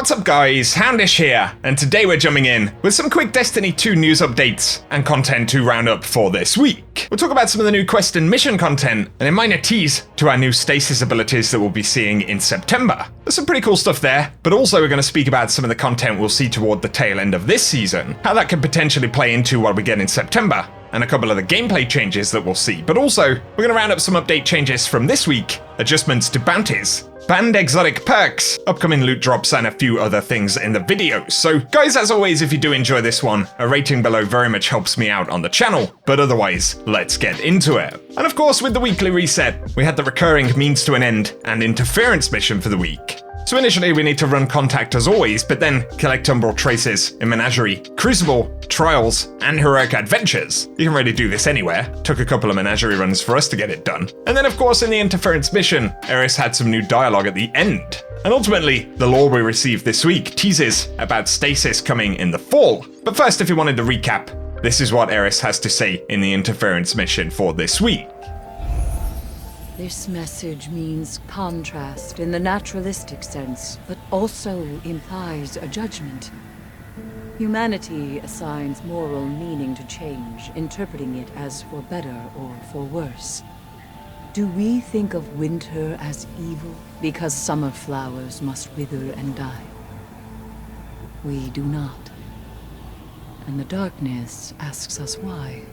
What's up guys, Houndish here, and today we're jumping in with some quick Destiny 2 news updates and content to round up for this week. We'll talk about some of the new quest and mission content, and a minor tease to our new Stasis abilities that we'll be seeing in September. There's some pretty cool stuff there, but also we're going to speak about some of the content we'll see toward the tail end of this season, how that could potentially play into what we get in September, and a couple of the gameplay changes that we'll see. But also, we're going to round up some update changes from this week, adjustments to bounties, banned exotic perks, upcoming loot drops, and a few other things in the video. So guys, as always, if you do enjoy this one, a rating below very much helps me out on the channel, but otherwise, let's get into it. And of course, with the weekly reset, we had the recurring means to an end and interference mission for the week. So initially we need to run Contact as always, but then collect Umbral Traces in Menagerie, Crucible, Trials, and Heroic Adventures. You can really do this anywhere. Took a couple of Menagerie runs for us to get it done. And then of course in the Interference mission, Eris had some new dialogue at the end. And ultimately, the lore we received this week teases about Stasis coming in the fall. But first, if you wanted to recap, this is what Eris has to say in the Interference mission for this week. This message means contrast in the naturalistic sense, but also implies a judgment. Humanity assigns moral meaning to change, interpreting it as for better or for worse. Do we think of winter as evil because summer flowers must wither and die? We do not. And the darkness asks us why.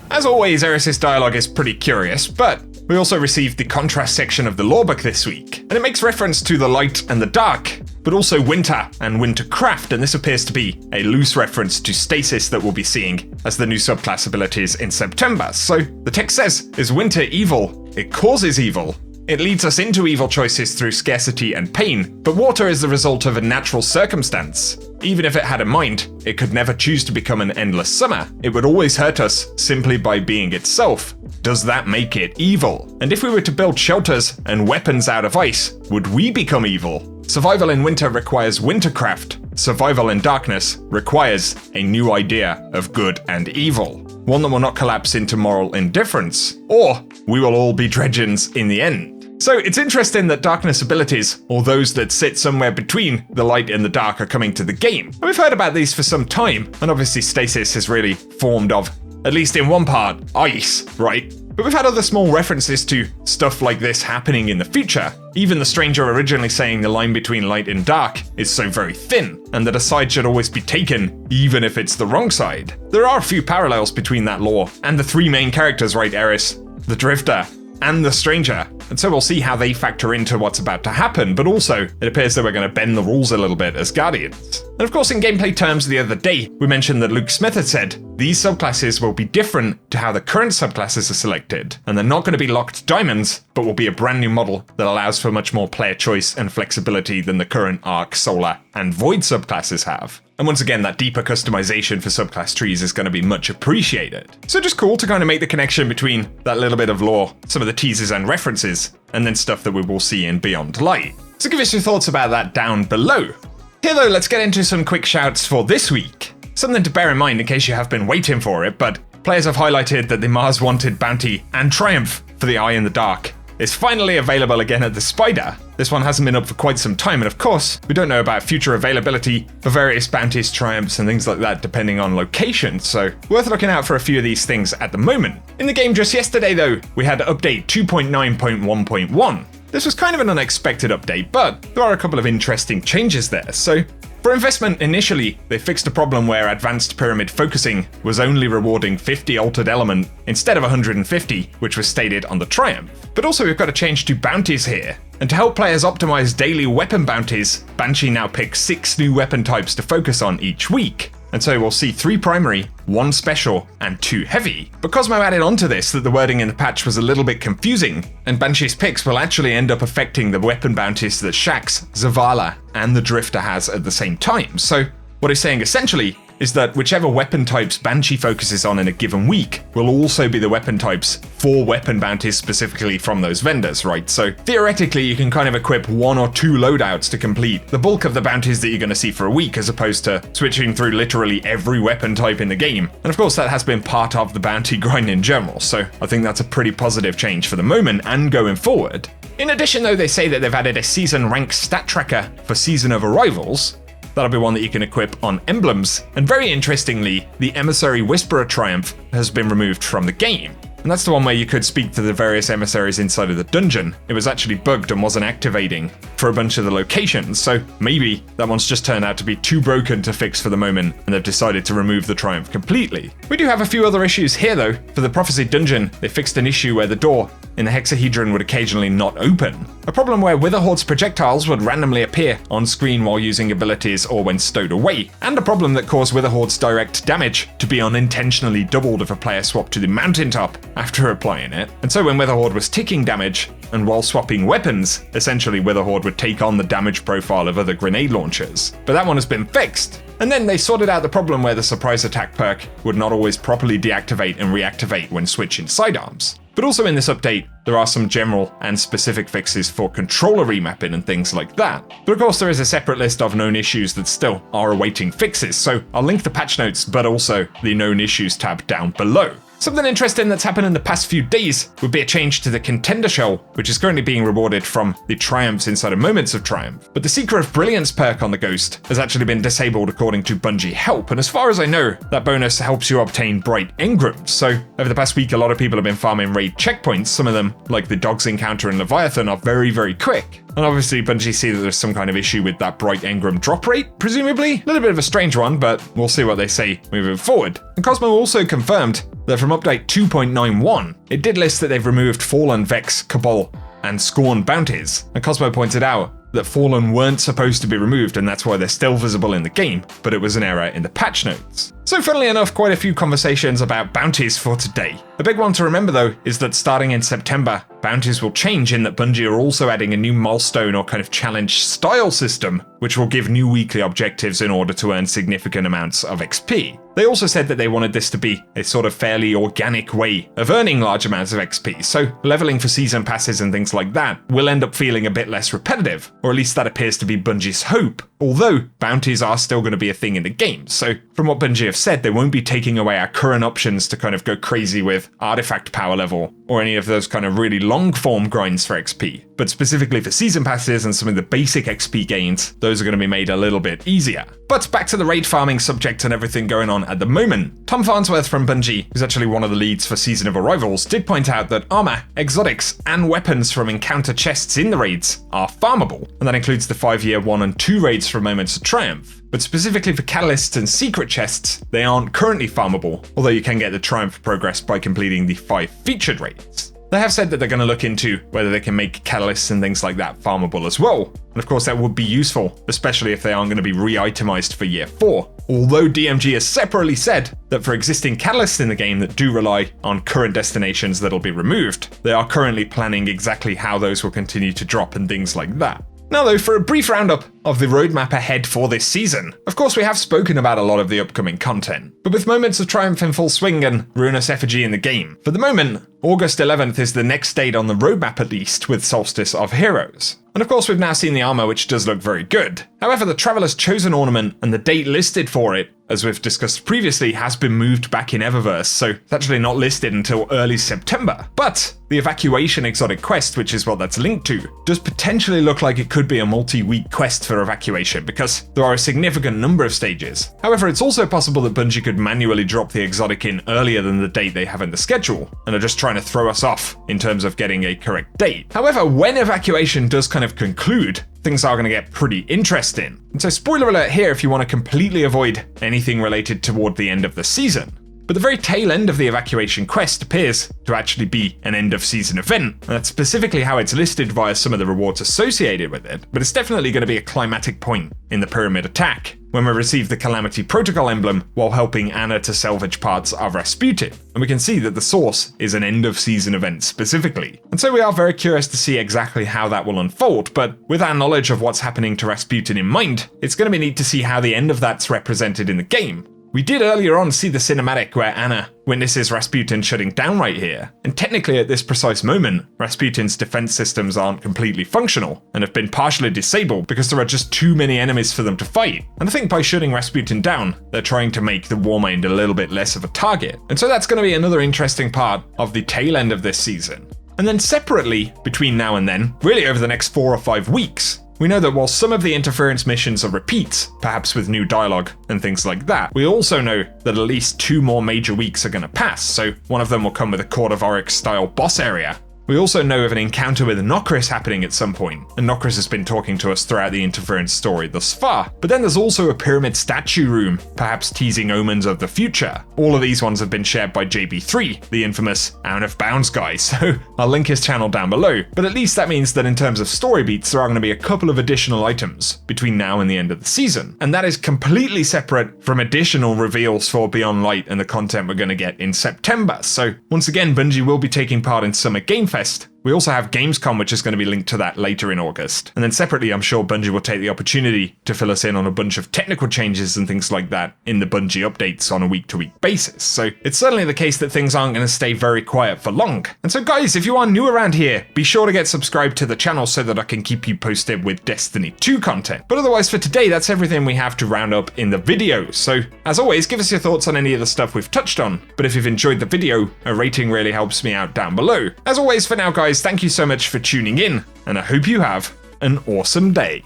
As always, Eris's dialogue is pretty curious, but we also received the contrast section of the lorebook this week, and it makes reference to the light and the dark, but also winter and wintercraft, and this appears to be a loose reference to Stasis that we'll be seeing as the new subclass abilities in September. So the text says, is winter evil? It causes evil. It leads us into evil choices through scarcity and pain, but water is the result of a natural circumstance. Even if it had a mind, it could never choose to become an endless summer. It would always hurt us simply by being itself. Does that make it evil? And if we were to build shelters and weapons out of ice, would we become evil? Survival in winter requires wintercraft. Survival in darkness requires a new idea of good and evil. One that will not collapse into moral indifference, or we will all be dredgens in the end. So it's interesting that darkness abilities, or those that sit somewhere between the light and the dark, are coming to the game. And we've heard about these for some time, and obviously Stasis is really formed of, at least in one part, ice, right? But we've had other small references to stuff like this happening in the future. Even the Stranger originally saying the line between light and dark is so very thin, and that a side should always be taken, even if it's the wrong side. There are a few parallels between that lore, and the three main characters, right, Eris, the Drifter, and the Stranger, and so we'll see how they factor into what's about to happen, but also it appears that we're going to bend the rules a little bit as Guardians. And of course in gameplay terms the other day, we mentioned that Luke Smith had said these subclasses will be different to how the current subclasses are selected, and they're not going to be locked diamonds, but will be a brand new model that allows for much more player choice and flexibility than the current Arc, Solar, and Void subclasses have. And once again, that deeper customization for subclass trees is going to be much appreciated. So just cool to kind of make the connection between that little bit of lore, some of the teasers and references, and then stuff that we will see in Beyond Light. So give us your thoughts about that down below. Here though, let's get into some quick shouts for this week. Something to bear in mind in case you have been waiting for it, but players have highlighted that the Mars Wanted bounty and Triumph for the Eye in the Dark is finally available again at the Spider. This one hasn't been up for quite some time, and of course, we don't know about future availability for various bounties, triumphs, and things like that depending on location, so worth looking out for a few of these things at the moment. In the game just yesterday though, we had update 2.9.1.1. This was kind of an unexpected update, but there are a couple of interesting changes there. So for investment initially, they fixed a problem where advanced pyramid focusing was only rewarding 50 altered element instead of 150, which was stated on the Triumph. But also we've got a change to bounties here. And to help players optimize daily weapon bounties, Banshee now picks 6 new weapon types to focus on each week. And so we'll see 3 primary, 1 special, and 2 heavy. But Cosmo added onto this that the wording in the patch was a little bit confusing, and Banshee's picks will actually end up affecting the weapon bounties that Shax, Zavala, and the Drifter has at the same time. So what he's saying essentially is that whichever weapon types Banshee focuses on in a given week will also be the weapon types for weapon bounties specifically from those vendors, right? So theoretically, you can kind of equip 1 or 2 loadouts to complete the bulk of the bounties that you're going to see for a week, as opposed to switching through literally every weapon type in the game. And of course, that has been part of the bounty grind in general, so I think that's a pretty positive change for the moment and going forward. In addition, though, they say that they've added a season rank stat tracker for Season of Arrivals. That'll be one that you can equip on emblems. And very interestingly, the Emissary Whisperer Triumph has been removed from the game. And that's the one where you could speak to the various emissaries inside of the dungeon. It was actually bugged and wasn't activating for a bunch of the locations, so maybe that one's just turned out to be too broken to fix for the moment, and they've decided to remove the Triumph completely. We do have a few other issues here though. For the Prophecy Dungeon, they fixed an issue where the door in the hexahedron would occasionally not open. A problem where Witherhoard's projectiles would randomly appear on screen while using abilities or when stowed away, and a problem that caused Witherhoard's direct damage to be unintentionally doubled if a player swapped to the mountaintop after applying it. And so when Witherhoard was taking damage, and while swapping weapons, essentially Witherhoard would take on the damage profile of other grenade launchers. But that one has been fixed. And then they sorted out the problem where the surprise attack perk would not always properly deactivate and reactivate when switching sidearms. But also in this update, there are some general and specific fixes for controller remapping and things like that. But of course there is a separate list of known issues that still are awaiting fixes, so I'll link the patch notes but also the known issues tab down below. Something interesting that's happened in the past few days would be a change to the Contender Shell, which is currently being rewarded from the triumphs inside of Moments of Triumph. But the Seeker of Brilliance perk on the Ghost has actually been disabled according to Bungie Help, and as far as I know, that bonus helps you obtain bright engrams. So over the past week, a lot of people have been farming raid checkpoints. Some of them, like the Dogs encounter in Leviathan, are very, very quick. And obviously Bungie see that there's some kind of issue with that bright engram drop rate, presumably. A little bit of a strange one, but we'll see what they say moving forward. And Cosmo also confirmed that from update 2.91, it did list that they've removed Fallen, Vex, Cabal, and Scorned bounties. And Cosmo pointed out that Fallen weren't supposed to be removed, and that's why they're still visible in the game, but it was an error in the patch notes. So funnily enough, quite a few conversations about bounties for today. A big one to remember though is that starting in September, bounties will change in that Bungie are also adding a new milestone or kind of challenge style system, which will give new weekly objectives in order to earn significant amounts of XP. They also said that they wanted this to be a sort of fairly organic way of earning large amounts of XP, so leveling for season passes and things like that will end up feeling a bit less repetitive, or at least that appears to be Bungie's hope, although bounties are still going to be a thing in the game. So from what Bungie have said, they won't be taking away our current options to kind of go crazy with artifact power level or any of those kind of really long form grinds for XP. But specifically for season passes and some of the basic XP gains, those are going to be made a little bit easier. But back to the raid farming subject and everything going on at the moment. Tom Farnsworth from Bungie, who's actually one of the leads for Season of Arrivals, did point out that armor, exotics, and weapons from encounter chests in the raids are farmable, and that includes the 5-year 1 and 2 raids from Moments of Triumph. But specifically for catalysts and secret chests, they aren't currently farmable, although you can get the Triumph progress by completing the 5 featured raids. They have said that they're going to look into whether they can make catalysts and things like that farmable as well. And of course that would be useful, especially if they aren't going to be re-itemized for year 4. Although DMG has separately said that for existing catalysts in the game that do rely on current destinations that'll be removed, they are currently planning exactly how those will continue to drop and things like that. Now though, for a brief roundup of the roadmap ahead for this season. Of course, we have spoken about a lot of the upcoming content, but with Moments of Triumph in full swing and Ruinous Effigy in the game, for the moment, August 11th is the next date on the roadmap at least, with Solstice of Heroes. And of course, we've now seen the armor, which does look very good. However, the Traveler's Chosen ornament and the date listed for it, as we've discussed previously, has been moved back in Eververse, so it's actually not listed until early September. But the Evacuation exotic quest, which is what that's linked to, does potentially look like it could be a multi-week quest for Evacuation, because there are a significant number of stages. However, it's also possible that Bungie could manually drop the exotic in earlier than the date they have in the schedule, and are just trying to throw us off in terms of getting a correct date. However, when Evacuation does kind of conclude, things are going to get pretty interesting. And so spoiler alert here if you want to completely avoid anything related toward the end of the season. But the very tail end of the Evacuation quest appears to actually be an end of season event, and that's specifically how it's listed via some of the rewards associated with it, but it's definitely going to be a climatic point in the Pyramid attack, when we receive the Calamity Protocol emblem while helping Anna to salvage parts of Rasputin. And we can see that the source is an end of season event specifically. And so we are very curious to see exactly how that will unfold, but with our knowledge of what's happening to Rasputin in mind, it's going to be neat to see how the end of that's represented in the game, We did earlier on see the cinematic where Anna witnesses Rasputin shutting down right here, and technically at this precise moment, Rasputin's defense systems aren't completely functional and have been partially disabled because there are just too many enemies for them to fight. And I think by shutting Rasputin down, they're trying to make the Warmind a little bit less of a target. And so that's going to be another interesting part of the tail end of this season. And then separately, between now and then, really over the next 4 or 5 weeks, we know that while some of the interference missions are repeats, perhaps with new dialogue and things like that, we also know that at least 2 more major weeks are going to pass, so one of them will come with a Court of Oryx style boss area. We also know of an encounter with Nokris happening at some point, and Nokris has been talking to us throughout the interference story thus far. But then there's also a pyramid statue room, perhaps teasing omens of the future. All of these ones have been shared by JB3, the infamous Out of Bounds guy, so I'll link his channel down below. But at least that means that in terms of story beats, there are going to be a couple of additional items between now and the end of the season. And that is completely separate from additional reveals for Beyond Light and the content we're going to get in September. So once again, Bungie will be taking part in Summer Game Fest. We also have Gamescom, which is going to be linked to that later in August. And then separately, I'm sure Bungie will take the opportunity to fill us in on a bunch of technical changes and things like that in the Bungie updates on a week-to-week basis. So it's certainly the case that things aren't going to stay very quiet for long. And so guys, if you are new around here, be sure to get subscribed to the channel so that I can keep you posted with Destiny 2 content. But otherwise for today, that's everything we have to round up in the video. So as always, give us your thoughts on any of the stuff we've touched on. But if you've enjoyed the video, a rating really helps me out down below. As always for now guys, thank you so much for tuning in, and I hope you have an awesome day.